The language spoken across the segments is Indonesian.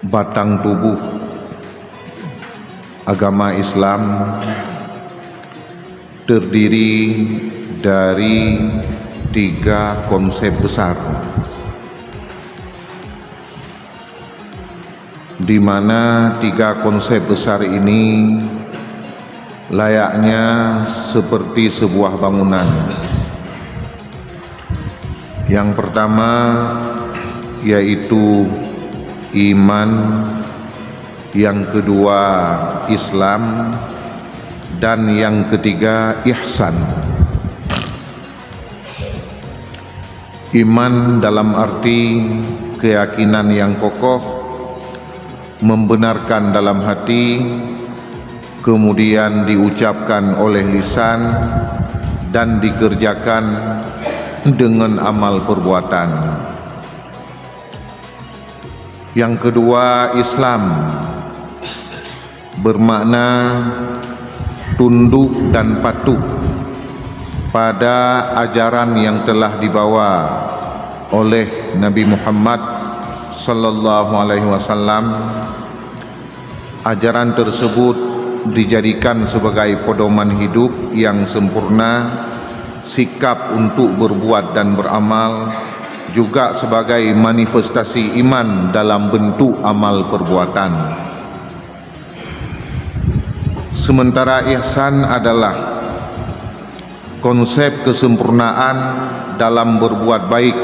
batang tubuh agama Islam terdiri dari 3 konsep besar, di mana 3 konsep besar ini layaknya seperti sebuah bangunan. Yang pertama yaitu iman, yang kedua Islam, dan yang ketiga ihsan. Iman dalam arti keyakinan yang kokoh, membenarkan dalam hati, kemudian diucapkan oleh lisan dan dikerjakan dengan amal perbuatan. Yang kedua Islam, bermakna tunduk dan patuh pada ajaran yang telah dibawa oleh Nabi Muhammad sallallahu alaihi wasallam. Ajaran tersebut dijadikan sebagai pedoman hidup yang sempurna, sikap untuk berbuat dan beramal juga sebagai manifestasi iman dalam bentuk amal perbuatan. Sementara ihsan adalah konsep kesempurnaan dalam berbuat baik,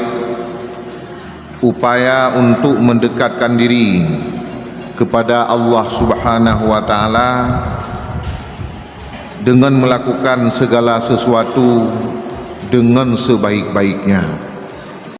upaya untuk mendekatkan diri kepada Allah Subhanahu wa taala dengan melakukan segala sesuatu dengan sebaik-baiknya.